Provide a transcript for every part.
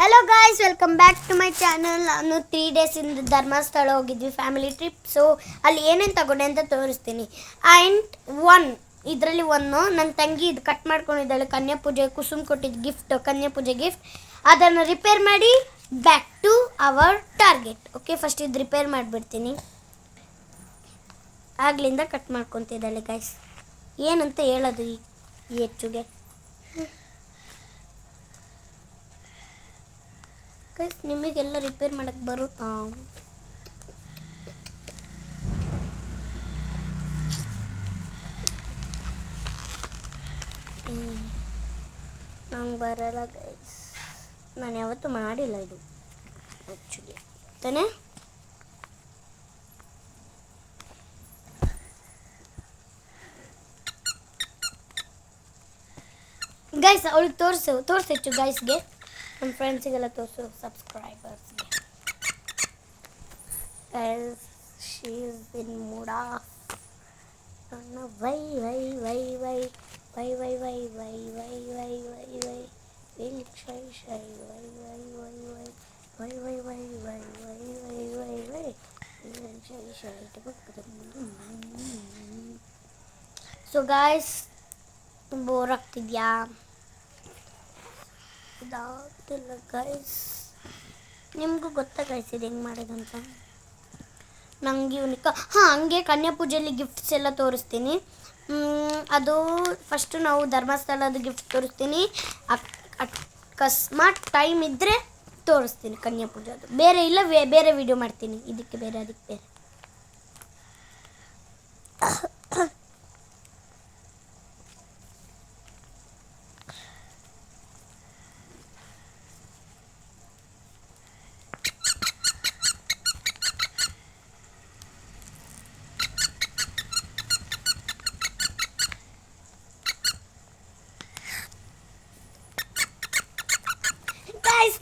Hello guys, welcome back to my channel. ನಾನು 3 days ಇಂದ ಧರ್ಮಸ್ಥಳ ಹೋಗಿದ್ವಿ, ಫ್ಯಾಮಿಲಿ ಟ್ರಿಪ್. ಸೊ ಅಲ್ಲಿ ಏನೇನು ತಗೊಂಡೆ ಅಂತ ತೋರಿಸ್ತೀನಿ. ಇದರಲ್ಲಿ ನನ್ನ ತಂಗಿ ಇದು ಕಟ್ ಮಾಡ್ಕೊಂಡಿದ್ದಾಳೆ. ಕನ್ಯಾ ಪೂಜೆ ಕುಸುಮ್ ಕೊಟ್ಟಿದ್ದು ಗಿಫ್ಟ್, ಕನ್ಯಾ ಪೂಜೆ ಗಿಫ್ಟ್. ಅದನ್ನು ರಿಪೇರ್ ಮಾಡಿ back to our target. Okay, first ಇದು ರಿಪೇರ್ ಮಾಡಿಬಿಡ್ತೀನಿ. ಆಗ್ಲಿಂದ ಕಟ್ ಮಾಡ್ಕೊತಿದ್ದಾಳೆ ಗಾಯ್ಸ್. ಏನಂತ ಹೇಳೋದು ಈ ಹೆಚ್ಚುಗೆ. ನಿಮಗೆಲ್ಲ ರಿಪೇರ್ ಮಾಡಕ್ಕೆ ಬರುತ್ತಾ? ನಂಗೆ ಬರಲ್ಲ ಗೈಸ್, ನಾನು ಯಾವತ್ತೂ ಮಾಡಿಲ್ಲ ಇದು ಆ್ಯಕ್ಚುಲಿ ತಾನೇ. ಗೈಸ್ ಅವಳಿಗೆ ತೋರಿಸಿಚ್ಚು ಗೈಸ್ಗೆ, ನಮ್ಮ ಫ್ರೆಂಡ್ಸಿಗೆಲ್ಲ ತೋರಿಸು, ಸಬ್ಸ್ಕ್ರೈಬರ್ಸ್ಗೆ. Guys she is in mood of why why why why why why why why why why why why will shy shy why why why why why why why why why why why why shy shy. So guys, bore ಆಗ್ತಿದ್ಯಾ? ಇದಾಗ್ತಿಲ್ಲ guys. ನಿಮಗೂ ಗೊತ್ತಾ guys ಇದು ಹೆಂಗೆ ಮಾಡೋದಂತ? ನನಗೆ ಹಂಗೆ ಕನ್ಯಾ ಪೂಜೆಯಲ್ಲಿ ಗಿಫ್ಟ್ಸ್ ಎಲ್ಲ ತೋರಿಸ್ತೀನಿ. ಅದು ಫಸ್ಟು ನಾವು ಧರ್ಮಸ್ಥಳದ ಗಿಫ್ಟ್ ತೋರಿಸ್ತೀನಿ. ಅಕಸ್ಮಾತ್ ಟೈಮ್ ಇದ್ದರೆ ತೋರಿಸ್ತೀನಿ ಕನ್ಯಾ ಪೂಜೆ. ಅದು ಬೇರೆ ಇಲ್ಲ, ಬೇರೆ ವಿಡಿಯೋ ಮಾಡ್ತೀನಿ. ಇದಕ್ಕೆ ಬೇರೆ, ಅದಕ್ಕೆ ಬೇರೆ.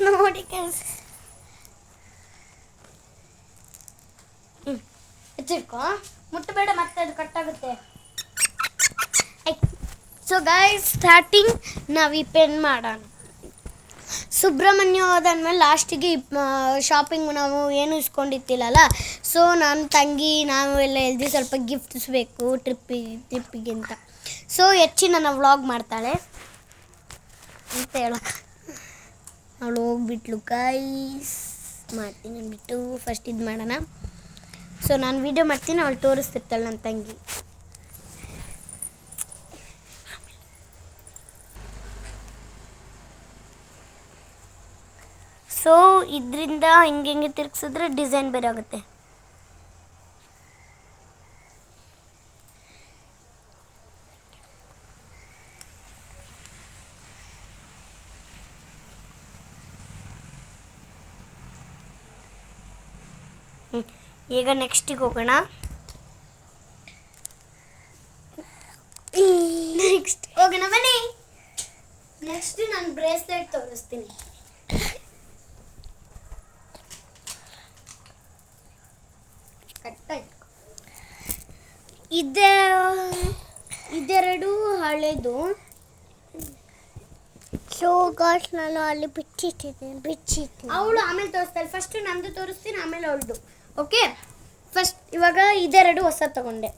ನೋಡಿ ಗೈಸ್, ಎಚ್ಚಿಟ್ಕೋ, ಮುಟ್ಟಬೇಡ, ಮತ್ತೆ ಅದು ಕಟ್ಟಾಗುತ್ತೆ. ಸೊ ಗೈಸ್, ಸ್ಟಾರ್ಟಿಂಗ್ ನಾವು ಈ ಪೆನ್ ಮಾಡೋಣ. ಸುಬ್ರಹ್ಮಣ್ಯ ಹೋದಾದ್ಮೇಲೆ ಲಾಸ್ಟಿಗೆ ಶಾಪಿಂಗ್ ನಾವು ಏನು ಇಸ್ಕೊಂಡಿತ್ತಿಲ್ಲಲ್ಲ. ಸೊ ನನ್ನ ತಂಗಿ ನಾವು ಎಲ್ಲ ಎಲ್ದಿ ಸ್ವಲ್ಪ ಗಿಫ್ಟ್ಸ್ ಬೇಕು ಟ್ರಿಪ್ಪಿಗೆ ಅಂತ. ಸೊ ಹೆಚ್ಚಿನ ವ್ಲಾಗ್ ಮಾಡ್ತಾಳೆ ಅಂತ ಹೇಳಕ್ಕೆ ಅವಳು ಹೋಗ್ಬಿಟ್ಲು ಗೈಸ್. ಮಾಡ್ತೀನಿ ಬಿಟ್ಟು ಫಸ್ಟ್ ಇದು ಮಾಡೋಣ. ಸೊ ನಾನು ವಿಡಿಯೋ ಮಾಡ್ತೀನಿ, ಅವಳು ತೋರಿಸ್ತಿರ್ತಾಳೆ ನನ್ನ ತಂಗಿ. ಸೊ ಇದರಿಂದ ಹಿಂಗೆ ತಿರ್ಗಿಸಿದ್ರೆ ಡಿಸೈನ್ ಬೇರೆ ಆಗುತ್ತೆ. ಈಗ ನೆಕ್ಸ್ಟಿಗೆ ಹೋಗೋಣ. ನೆಕ್ಸ್ಟ್ ಹೋಗೋಣ ಬನ್ನಿ. ನೆಕ್ಸ್ಟ್ ನಾನು ಬ್ರೇಸ್ಲೆಟ್ ತೋರಿಸ್ತೀನಿ. ಇದೆರಡು ಹಳೆದು. ಸೊ ಗಾಯ್ಸ್, ನಾನು ಅಲ್ಲಿ ಬಿಚ್ಚಿಟ್ಟಿದ್ದೀನಿ. ಅವಳು ಆಮೇಲೆ ತೋರಿಸ್ತಾಳೆ. ಫಸ್ಟ್ ನಂದು ತೋರಿಸ್ತೀನಿ, ಆಮೇಲೆ ಅವಳದು. ಓಕೆ, ಫಸ್ಟ್ ಇವಾಗ ಇದೆರಡು ಹೊಸ ತಗೊಂಡೆ.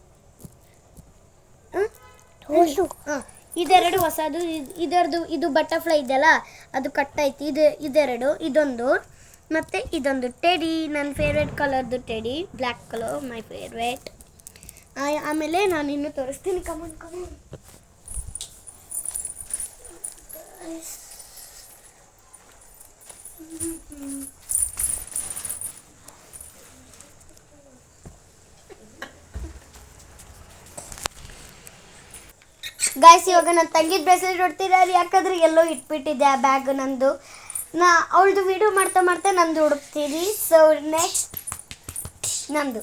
ಇದೆರಡು ಹೊಸದು. ಇದು ಬಟರ್ಫ್ಲೈ ಇದೆಯಲ್ಲ, ಅದು ಕಟ್ಟೈತಿ. ಇದೆರಡು, ಇದೊಂದು ಮತ್ತು ಇದೊಂದು ಟೆಡಿ. ನನ್ನ ಫೇವ್ರೇಟ್ ಕಲರ್ದು teddy, black colour, my favourite. ಆಮೇಲೆ ನಾನು ಇನ್ನೂ ತೋರಿಸ್ತೀನಿ. ಕಮನ್ ಗಾಯ್ಸ್, ಇವಾಗ ನನ್ನ ತಂಗಿದ ಬ್ರೇಸ್ಲೆಟ್ ಹೊಡ್ತಿದ್ದಾರೆ. ಯಾಕಂದ್ರೆ ಎಲ್ಲೋ ಇಟ್ಬಿಟ್ಟಿದ್ದೆ ಆ ಬ್ಯಾಗ್ ನಂದು. ಅವಳದು ವಿಡಿಯೋ ಮಾಡ್ತಾ ನಂದು ಹುಡುಕ್ತೀನಿ. ಸೊ ನೆಕ್ಸ್ಟ್ ನಂದು.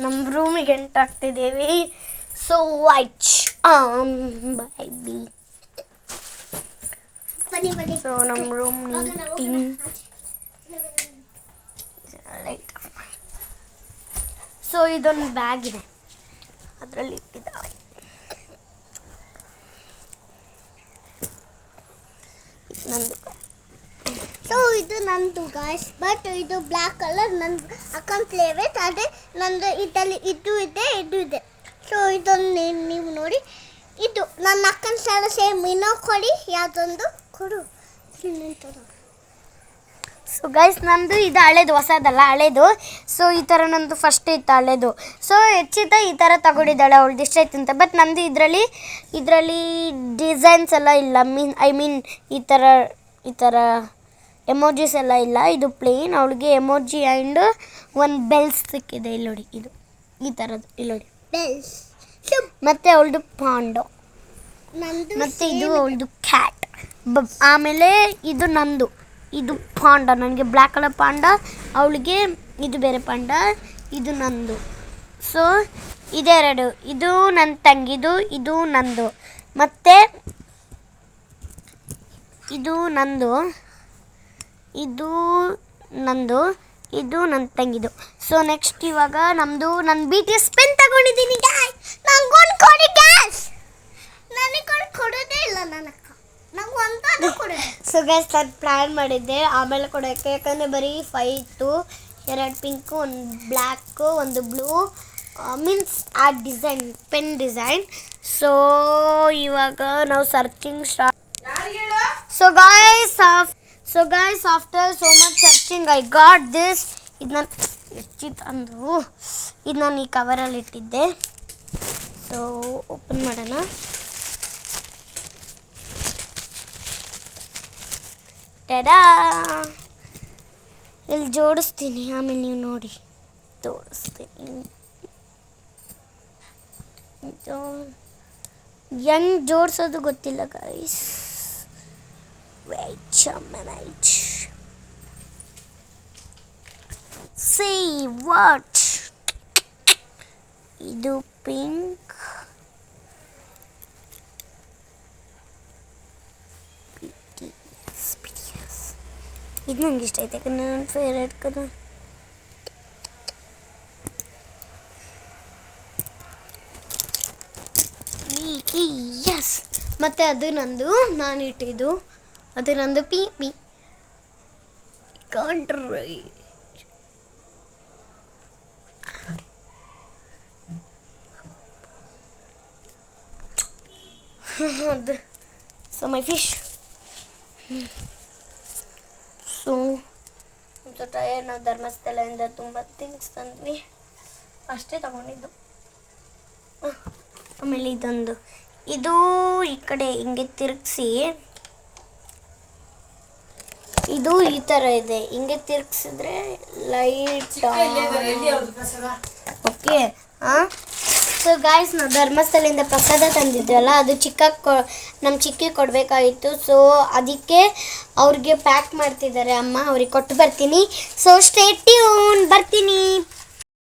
ನಮ್ಮ ರೂಮಿಗೆ ಎಂಟಾಗ್ತಿದ್ದೀವಿ. ಸೊ ವಾಚ್ ಬೈಬಿ. ಸೊ ನಮ್ಮ ರೂಮ್ ಲೈಟ್. ಸೊ ಇದೊಂದು ಬ್ಯಾಗ್ ಇದೆ, ಅದರಲ್ಲಿ ಇಟ್ಟಿದ್ದಾರೆ. ನಂದು. ಸೊ ಇದು ನಂದು ಗಾಯ್ಸ್, ಬಟ್ ಇದು ಬ್ಲ್ಯಾಕ್ ಕಲರ್ ನಂದು ಅಕೌಂಟ್ ಪ್ಲೇವೇಟ್. ಅದೇ ನಂದು ಇದರಲ್ಲಿ ಇದು ಇದೆ, ಇದು ಇದೆ. ಸೊ ಇದೊಂದು ನೀವು ನೋಡಿ, ಇದು ನನ್ನ ಅಕ್ಕನ ಸಲ ಸೇಮ್. ಇನ್ನೂ ಕೊಡಿ, ಯಾವುದೊಂದು ಕೊಡು. ಸೊ ಗೈಸ್ ನಂದು ಇದು ಹಳೇದು, ಹೊಸದಲ್ಲ ಹಳೇದು. ಸೊ ಈ ಥರ ನಂದು ಫಸ್ಟ್ ಇತ್ತು ಹಳೇದು. ಸೊ ಹೆಚ್ಚಿತ ಈ ಥರ ತಗೊಂಡಿದ್ದಾಳೆ ಅವಳು ಇಷ್ಟ ಆಯ್ತು ಅಂತ. ಬಟ್ ನಂದು ಇದರಲ್ಲಿ ಡಿಸೈನ್ಸ್ ಎಲ್ಲ ಇಲ್ಲ. ಐ ಮೀನ್ ಈ ಥರ ಎಮೋಜಿಸ್ ಎಲ್ಲ ಇಲ್ಲ. ಇದು ಪ್ಲೇನ್. ಅವಳಿಗೆ ಎಮೋಜಿ ಆ್ಯಂಡ್ ಒಂದು ಬೆಲ್ಸ್ ಸಿಕ್ಕಿದೆ ಇಲ್ಲಿ ನೋಡಿ. ಇದು ಈ ಥರದ್ದು ಇಲ್ಲಿ ನೋಡಿ ಬೆಲ್ಸ್. ಮತ್ತು ಅವಳದು ಪಾಂಡು, ಮತ್ತು ಇದು ಅವಳದು ಕ್ಯಾಟ್. ಆಮೇಲೆ ಇದು ನಂದು, ಇದು ಪಾಂಡ. ನನಗೆ ಬ್ಲ್ಯಾಕ್ ಕಲರ್ ಪಾಂಡ, ಅವಳಿಗೆ ಇದು ಬೇರೆ ಪಾಂಡ, ಇದು ನಂದು. ಸೊ ಇದೆರಡು, ಇದು ನನ್ನ ತಂಗಿದು, ಇದು ನಂದು, ಮತ್ತು ಇದು ನಂದು, ಇದು ನಂದು, ಇದು ನನ್ನ ತಂಗಿದು. ಸೊ ನೆಕ್ಸ್ಟ್ ಇವಾಗ ನಮ್ಮದು ನಾನು BTS ಪೆನ್ ತಗೊಂಡಿದ್ದೀನಿ ಗ್ಯಾಸ್. ನಂಗೊಂದು ಕೊಡಿ ಗ್ಯಾಸ್. ನನಗೊಂದು ಕೊಡೋದೇ ಇಲ್ಲ ನನ್ನ ಅಕ್ಕ. ನಂಗೆ ಒಂದು ಕೊಡಿ. ಸೊ ಗ್ಯಾಸ್ ನಾನು ಪ್ಲ್ಯಾನ್ ಮಾಡಿದ್ದೆ ಆಮೇಲೆ ಕೊಡೋಕ್ಕೆ, ಯಾಕಂದರೆ ಬರೀ 5 ಇತ್ತು. 2 ಪಿಂಕು, ಒಂದು ಬ್ಲ್ಯಾಕು, ಒಂದು ಬ್ಲೂ, ಮೀನ್ಸ್ ಆ ಡಿಸೈನ್ ಪೆನ್ ಡಿಸೈನ್. ಸೊ ಇವಾಗ ನಾವು searching start. So guys after so much searching I got this. ಇದು ನಾನು ಹೆಚ್ಚಿತ್ತು ಇದು ನಾನು ಈ ಕವರಲ್ಲಿ ಇಟ್ಟಿದ್ದೆ. ಸೊ ಓಪನ್ ಮಾಡೋಣ. ಟಡಾ, ಇಲ್ಲಿ ಜೋಡಿಸ್ತೀನಿ, ಆಮೇಲೆ ನೀವು ನೋಡಿ ತೋರಿಸ್ತೀನಿ. ಹೆಂಗೆ ಜೋಡಿಸೋದು ಗೊತ್ತಿಲ್ಲ guys. Wait a minute. See what? ಇದು ಪಿಂಕ್, ಇದು ನಂಗೆ ಇಷ್ಟ ಆಯ್ತು, ಯಾಕಂದರೆ ನನ್ನ ಫೇವ್ರೇಟ್ ಕಲರ್. ಯಸ್, ಮತ್ತು ಅದು ನಂದು, ನಾನು ಇಟ್ಟಿದ್ದು ಅದು ನಂದು ಪಿ ಕಂಟ್ರಿ. ಅದು ಸೊ ಮೈ ಫಿಶ್. ಸೊ ನಾವು ಧರ್ಮಸ್ಥಳದಿಂದ ತುಂಬ ಥಿಂಗ್ಸ್ ತಂದ್ವಿ, ಅಷ್ಟೇ ತಗೊಂಡಿದ್ದು. ಆಮೇಲೆ ಇದೊಂದು, ಇದು ಈ ಕಡೆ ಹಿಂಗೆ ತಿರುಗಿಸಿ, ಇದು ಈ ಥರ ಇದೆ, ಹಿಂಗೆ ತಿರುಗಿಸಿದ್ರೆ ಲೈಟ್. ಓಕೆ. ಸೊ ಗಾಯ್ಸ್ ನಾವು ಧರ್ಮಸ್ಥಳದಿಂದ ಪ್ರಸಾದ ತಂದಿದ್ವಲ್ಲ, ಅದು ನಮ್ಮ ಚಿಕ್ಕಿ ಕೊಡಬೇಕಾಗಿತ್ತು. ಸೊ ಅದಕ್ಕೆ ಅವ್ರಿಗೆ ಪ್ಯಾಕ್ ಮಾಡ್ತಿದ್ದಾರೆ ಅಮ್ಮ, ಅವ್ರಿಗೆ ಕೊಟ್ಟು ಬರ್ತೀನಿ. ಸೊ ಸ್ಟೇ ಟ್ಯೂನ್, ಬರ್ತೀನಿ.